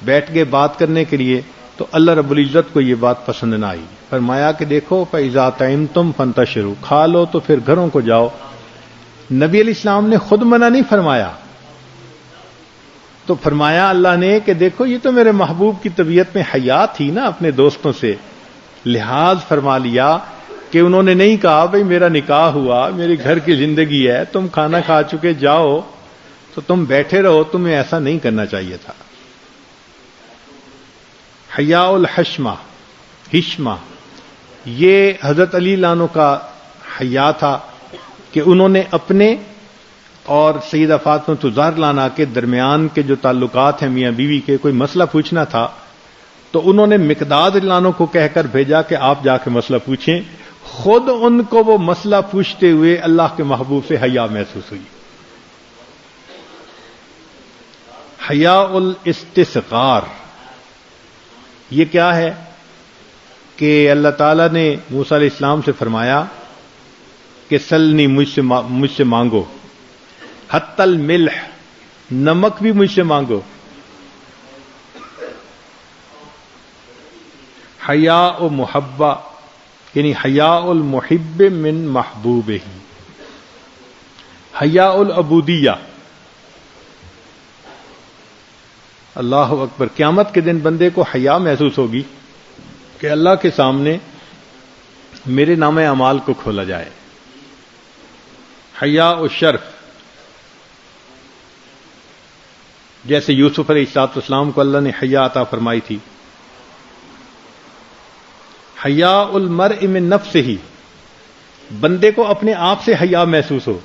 بیٹھ گئے بات کرنے کے لیے، تو اللہ رب العزت کو یہ بات پسند نہ آئی، فرمایا کہ دیکھو فَإِذَا طَعِمْتُمْ فَانْتَشِرُوا، کھا لو تو پھر گھروں کو جاؤ۔ نبی علیہ السلام نے خود منع نہیں فرمایا، تو فرمایا اللہ نے کہ دیکھو یہ تو میرے محبوب کی طبیعت میں حیا تھی نا اپنے دوستوں سے، لحاظ فرما لیا کہ انہوں نے نہیں کہا بھئی میرا نکاح ہوا، میری گھر کی زندگی ہے، تم کھانا کھا چکے جاؤ، تو تم بیٹھے رہو، تمہیں ایسا نہیں کرنا چاہیے تھا۔ حیاء الحشمہ، حشمہ، یہ حضرت علی عنہ کا حیا تھا کہ انہوں نے اپنے اور سیدہ فاطمہ الزہرا عنہا کے درمیان کے جو تعلقات ہیں میاں بیوی کے، کوئی مسئلہ پوچھنا تھا تو انہوں نے مقداد عنہ کو کہہ کر بھیجا کہ آپ جا کے مسئلہ پوچھیں، خود ان کو وہ مسئلہ پوچھتے ہوئے اللہ کے محبوب سے حیا محسوس ہوئی۔ حیاء الاستسقار، یہ کیا ہے کہ اللہ تعالیٰ نے موسیٰ علیہ السلام سے فرمایا کہ سلنی، مجھ سے مانگو، حتی الملح، نمک بھی مجھ سے مانگو۔ حیاء محبہ، یعنی حیاء المحب من محبوبہ۔ حیاء العبودیہ، اللہ اکبر، قیامت کے دن بندے کو حیا محسوس ہوگی کہ اللہ کے سامنے میرے نام اعمال کو کھولا جائے۔ حیاء الشرف، جیسے یوسف علیہ السلام کو اللہ نے حیا عطا فرمائی تھی۔ حیاء المرء من نفسہ، بندے کو اپنے آپ سے حیا محسوس ہو۔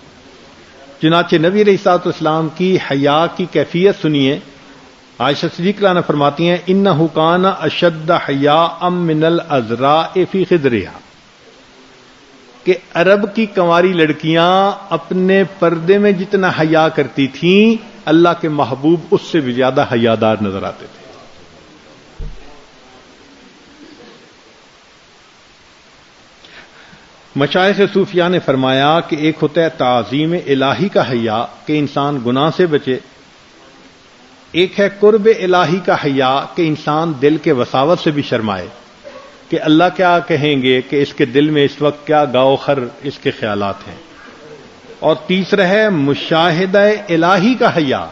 چنانچہ نبی علیہ السلام کی حیا کی کیفیت سنیے، عائشہ صدیقہ عنہا فرماتی ہیں انہ کان اشد حیاء من العذراء فی خدرہا، کہ عرب کی کنواری لڑکیاں اپنے پردے میں جتنا حیا کرتی تھیں، اللہ کے محبوب اس سے بھی زیادہ حیادار نظر آتے تھے۔ مشائخ صوفیاء نے فرمایا کہ ایک ہوتا ہے تعظیم الہی کا حیا کہ انسان گناہ سے بچے، ایک ہے قرب الہی کا حیا کہ انسان دل کے وساوت سے بھی شرمائے کہ اللہ کیا کہیں گے، کہ اس کے دل میں اس وقت کیا گاؤ خر اس کے خیالات ہیں۔ اور تیسرا ہے مشاہدہ الہی کا حیا،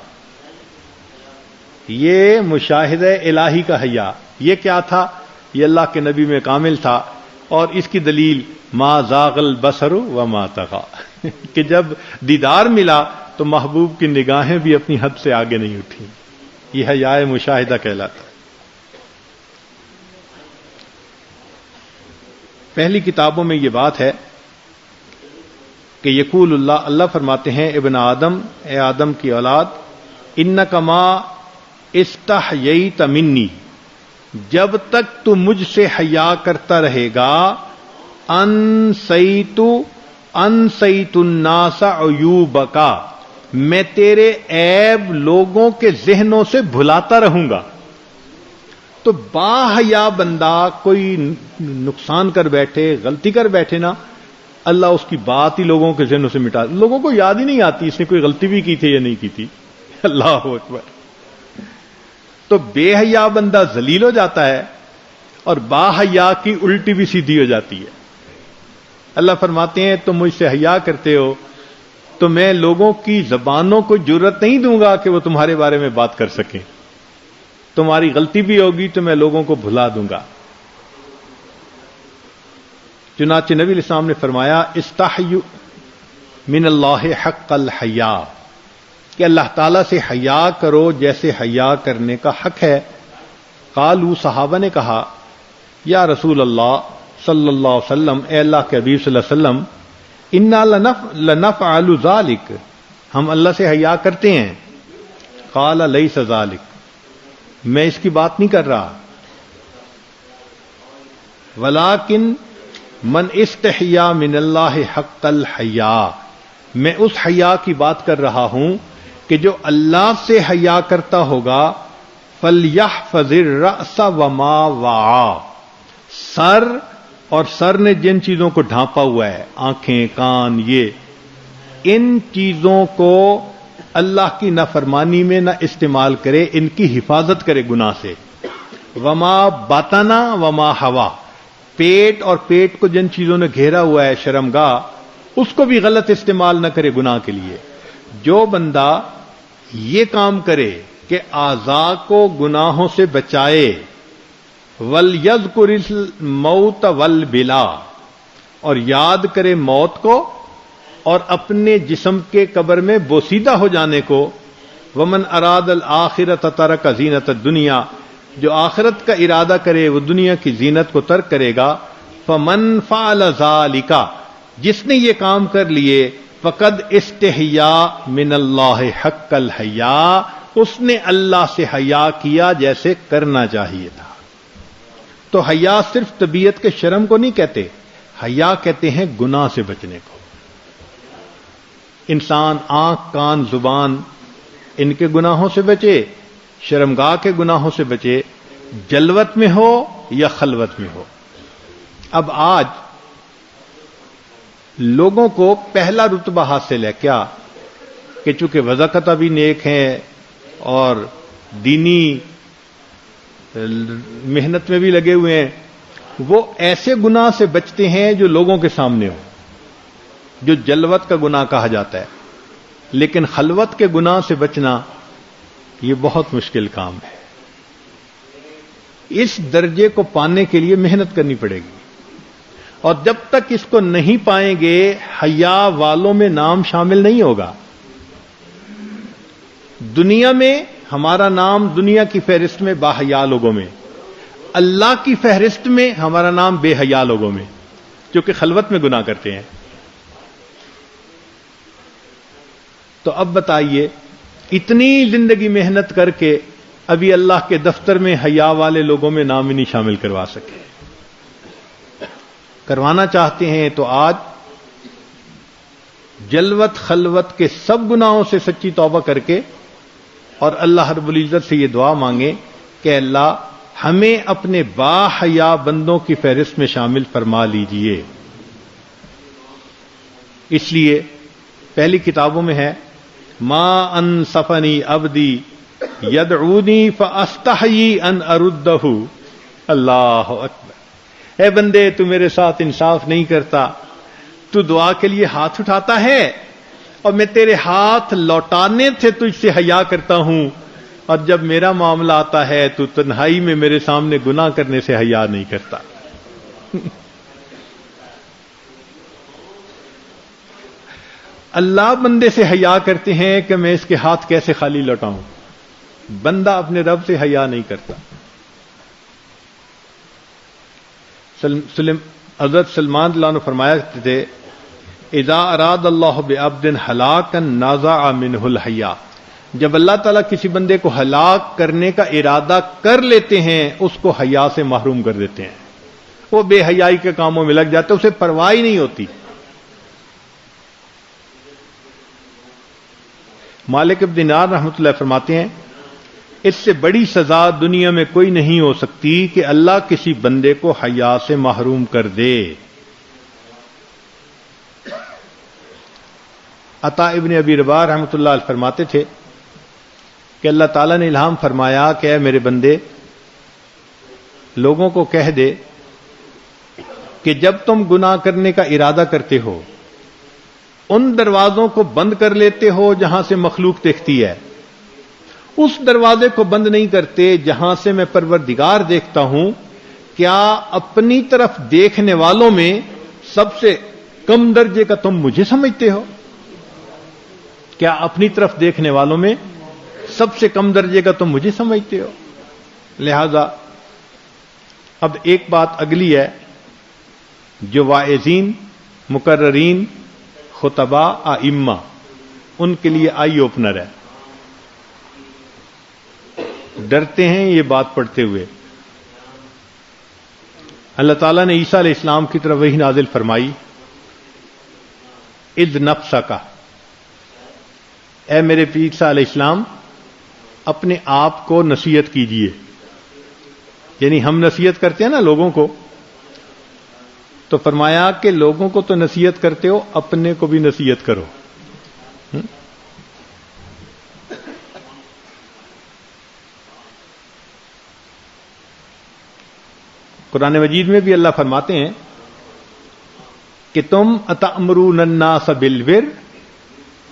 یہ مشاہدہ الہی کا حیا، یہ کیا تھا؟ یہ اللہ کے نبی میں کامل تھا اور اس کی دلیل ما زاغ البصر وما طغى کہ جب دیدار ملا تو محبوب کی نگاہیں بھی اپنی حد سے آگے نہیں اٹھیں. یہ حیا مشاہدہ کہلاتا ہے. پہلی کتابوں میں یہ بات ہے کہ یقول اللہ فرماتے ہیں ابن آدم، اے آدم کی اولاد، انک ما استحییت منی، جب تک تو مجھ سے حیا کرتا رہے گا، انسیت الناس عیوبک، میں تیرے عیب لوگوں کے ذہنوں سے بھلاتا رہوں گا. تو باحیا بندہ کوئی نقصان کر بیٹھے، غلطی کر بیٹھے نا، اللہ اس کی بات ہی لوگوں کے ذہنوں سے مٹا، لوگوں کو یاد ہی نہیں آتی اس نے کوئی غلطی بھی کی تھی یا نہیں کی تھی. اللہ اکبر. تو بے حیا بندہ ذلیل ہو جاتا ہے اور باحیا کی الٹی بھی سیدھی ہو جاتی ہے. اللہ فرماتے ہیں تم مجھ سے حیا کرتے ہو تو میں لوگوں کی زبانوں کو جرأت نہیں دوں گا کہ وہ تمہارے بارے میں بات کر سکیں. تمہاری غلطی بھی ہوگی تو میں لوگوں کو بھلا دوں گا. چنانچہ نبی علیہ السلام نے فرمایا استحیوا من اللہ حق الحیا، کہ اللہ تعالیٰ سے حیا کرو جیسے حیا کرنے کا حق ہے. قالوا، صحابہ نے کہا یا رسول اللہ صلی اللہ علیہ وسلم، اے اللہ کے حبیب صلی اللہ علیہ وسلم، انا لنفعل ذلک، ہم اللہ سے حیا کرتے ہیں. قال لیس ذلک، میں اس کی بات نہیں کر رہا، ولیکن من استحیا من اللہ حق الحیا، میں اس حیا کی بات کر رہا ہوں کہ جو اللہ سے حیا کرتا ہوگا، فلیحفظ الرأس وما وعى، سر اور سر نے جن چیزوں کو ڈھانپا ہوا ہے، آنکھیں، کان، یہ ان چیزوں کو اللہ کی نافرمانی میں نہ استعمال کرے، ان کی حفاظت کرے گناہ سے. وما بطنا وما ہوا، پیٹ اور پیٹ کو جن چیزوں نے گھیرا ہوا ہے، شرمگاہ، اس کو بھی غلط استعمال نہ کرے گناہ کے لیے. جو بندہ یہ کام کرے کہ اعضاء کو گناہوں سے بچائے، وَلْيَذْكُرِ الْمَوْتَ وَالْبِلَا، اور یاد کرے موت کو اور اپنے جسم کے قبر میں بوسیدہ ہو جانے کو. وَمَنْ أَرَادَ الْآخِرَةَ تَرَكَ زِينَةَ الدُّنْيَا، جو آخرت کا ارادہ کرے وہ دنیا کی زینت کو ترک کرے گا. فَمَنْ فَعَلَ ذَلِكَ، جس نے یہ کام کر لیے، فَقَدْ اسْتَحْيَا مِنَ اللَّهِ حَقَّ الْحَيَا، اس نے اللہ سے حیا کیا جیسے کرنا چاہیے تھا. تو حیا صرف طبیعت کے شرم کو نہیں کہتے، حیا کہتے ہیں گناہ سے بچنے کو. انسان آنکھ، کان، زبان، ان کے گناہوں سے بچے، شرمگاہ کے گناہوں سے بچے، جلوت میں ہو یا خلوت میں ہو. اب آج لوگوں کو پہلا رتبہ حاصل ہے کیا کہ چونکہ وضاقت بھی نیک ہیں اور دینی محنت میں بھی لگے ہوئے ہیں، وہ ایسے گناہ سے بچتے ہیں جو لوگوں کے سامنے ہو، جو جلوت کا گناہ کہا جاتا ہے. لیکن خلوت کے گناہ سے بچنا یہ بہت مشکل کام ہے. اس درجے کو پانے کے لیے محنت کرنی پڑے گی، اور جب تک اس کو نہیں پائیں گے حیا والوں میں نام شامل نہیں ہوگا. دنیا میں ہمارا نام دنیا کی فہرست میں باحیا لوگوں میں، اللہ کی فہرست میں ہمارا نام بے حیا لوگوں میں، جو کہ خلوت میں گناہ کرتے ہیں. تو اب بتائیے، اتنی زندگی محنت کر کے ابھی اللہ کے دفتر میں حیا والے لوگوں میں نام ہی نہیں شامل کروا سکے. کروانا چاہتے ہیں تو آج جلوت خلوت کے سب گناہوں سے سچی توبہ کر کے اور اللہ رب العزت سے یہ دعا مانگیں کہ اللہ ہمیں اپنے باحیا بندوں کی فہرست میں شامل فرما لیجئے. اس لیے پہلی کتابوں میں ہے ما انصفنی عبدی یدعونی فاستحیی ان اردہ. اللہ اکبر. اے بندے تو میرے ساتھ انصاف نہیں کرتا، تو دعا کے لیے ہاتھ اٹھاتا ہے اور میں تیرے ہاتھ لوٹانے سے تجھ سے حیا کرتا ہوں، اور جب میرا معاملہ آتا ہے تو تنہائی میں میرے سامنے گناہ کرنے سے حیا نہیں کرتا. اللہ بندے سے حیا کرتے ہیں کہ میں اس کے ہاتھ کیسے خالی لوٹاؤں. بندہ اپنے رب سے حیا نہیں کرتا. حضرت سلمان اللہ عنہ فرمایا کرتے تھے اذا اراد اللہ بعبد ہلاکا نازع منہ الحیا. جب اللہ تعالیٰ کسی بندے کو ہلاک کرنے کا ارادہ کر لیتے ہیں اس کو حیا سے محروم کر دیتے ہیں. وہ بے حیائی کے کاموں میں لگ جاتے، اسے پرواہ ہی نہیں ہوتی. مالک بن دینار رحمۃ اللہ فرماتے ہیں اس سے بڑی سزا دنیا میں کوئی نہیں ہو سکتی کہ اللہ کسی بندے کو حیا سے محروم کر دے. عطا ابن ابی رباح رحمۃ اللہ علیہ فرماتے تھے کہ اللہ تعالیٰ نے الہام فرمایا کہ اے میرے بندے لوگوں کو کہہ دے کہ جب تم گناہ کرنے کا ارادہ کرتے ہو ان دروازوں کو بند کر لیتے ہو جہاں سے مخلوق دیکھتی ہے، اس دروازے کو بند نہیں کرتے جہاں سے میں پروردگار دیکھتا ہوں. کیا اپنی طرف دیکھنے والوں میں سب سے کم درجے کا تم مجھے سمجھتے ہو؟ کیا اپنی طرف دیکھنے والوں میں سب سے کم درجے کا تم مجھے سمجھتے ہو؟ لہذا اب ایک بات اگلی ہے جو واعظین، مقررین، خطبہ، ائمہ ان کے لیے آئی اوپنر ہے. ڈرتے ہیں یہ بات پڑھتے ہوئے. اللہ تعالیٰ نے عیسیٰ علیہ السلام کی طرف وحی نازل فرمائی اذ نفسک، اے میرے پیر عیسیٰ علیہ السلام اپنے آپ کو نصیحت کیجئے. یعنی ہم نصیحت کرتے ہیں نا لوگوں کو، تو فرمایا کہ لوگوں کو تو نصیحت کرتے ہو اپنے کو بھی نصیحت کرو. قرآن مجید میں بھی اللہ فرماتے ہیں کہ تم اتأمرون الناس بالبر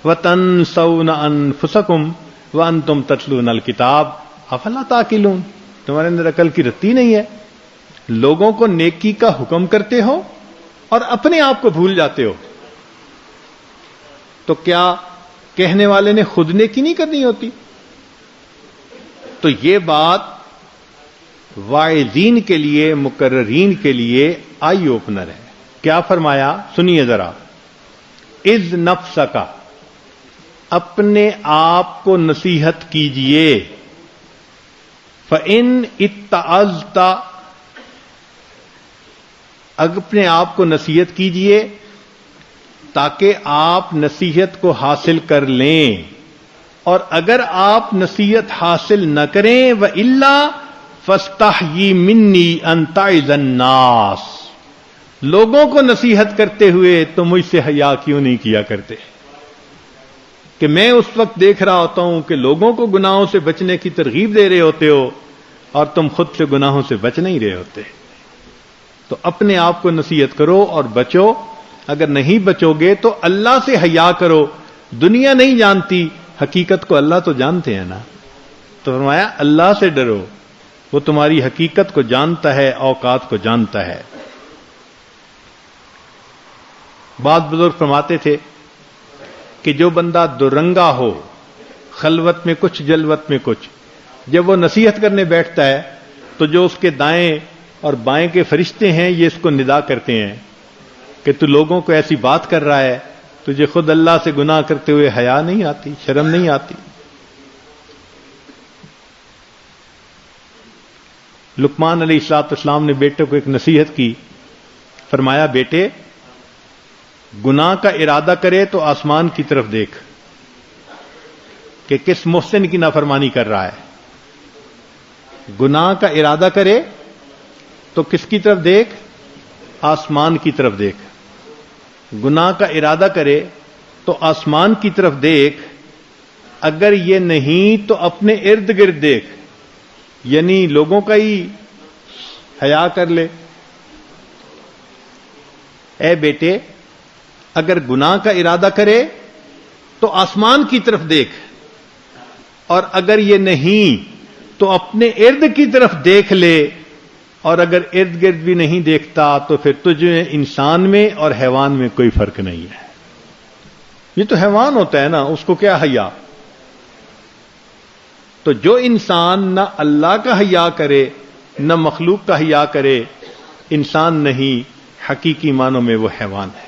وتنسون انفسکم وانتم تتلون الکتاب افلا تعقلون. تمہارے اندر عقل کی رتی نہیں ہے، لوگوں کو نیکی کا حکم کرتے ہو اور اپنے آپ کو بھول جاتے ہو. تو کیا کہنے والے نے خود نیکی نہیں کرنی ہوتی؟ تو یہ بات واعظین کے لیے، مقررین کے لیے آئی اوپنر ہے. کیا فرمایا سنیے ذرا. اذ نفسک، اپنے آپ کو نصیحت کیجئے. فإن اتعظت، اپنے آپ کو نصیحت کیجئے تاکہ آپ نصیحت کو حاصل کر لیں. اور اگر آپ نصیحت حاصل نہ کریں وإلا فاستحیی منی ان تعظ الناس، لوگوں کو نصیحت کرتے ہوئے تو مجھ سے حیا کیوں نہیں کیا کرتے کہ میں اس وقت دیکھ رہا ہوتا ہوں کہ لوگوں کو گناہوں سے بچنے کی ترغیب دے رہے ہوتے ہو اور تم خود سے گناہوں سے بچ نہیں رہے ہوتے. تو اپنے آپ کو نصیحت کرو اور بچو. اگر نہیں بچو گے تو اللہ سے حیا کرو. دنیا نہیں جانتی، حقیقت کو اللہ تو جانتے ہیں نا. تو فرمایا اللہ سے ڈرو، وہ تمہاری حقیقت کو جانتا ہے، اوقات کو جانتا ہے. بعض بزرگ فرماتے تھے کہ جو بندہ درنگا ہو، خلوت میں کچھ جلوت میں کچھ، جب وہ نصیحت کرنے بیٹھتا ہے تو جو اس کے دائیں اور بائیں کے فرشتے ہیں یہ اس کو ندا کرتے ہیں کہ تو لوگوں کو ایسی بات کر رہا ہے، تجھے خود اللہ سے گناہ کرتے ہوئے حیا نہیں آتی، شرم نہیں آتی. لقمان علیہ الصلوۃ والسلام نے بیٹے کو ایک نصیحت کی. فرمایا بیٹے گناہ کا ارادہ کرے تو آسمان کی طرف دیکھ کہ کس محسن کی نافرمانی کر رہا ہے. گناہ کا ارادہ کرے تو کس کی طرف دیکھ؟ آسمان کی طرف دیکھ. گناہ کا ارادہ کرے تو آسمان کی طرف دیکھ. اگر یہ نہیں تو اپنے ارد گرد دیکھ، یعنی لوگوں کا ہی حیا کر لے. اے بیٹے اگر گناہ کا ارادہ کرے تو آسمان کی طرف دیکھ، اور اگر یہ نہیں تو اپنے ارد کی طرف دیکھ لے، اور اگر ارد گرد بھی نہیں دیکھتا تو پھر تجھے انسان میں اور حیوان میں کوئی فرق نہیں ہے. یہ تو حیوان ہوتا ہے نا، اس کو کیا حیا؟ تو جو انسان نہ اللہ کا حیا کرے نہ مخلوق کا حیا کرے، انسان نہیں، حقیقی معنوں میں وہ حیوان ہے۔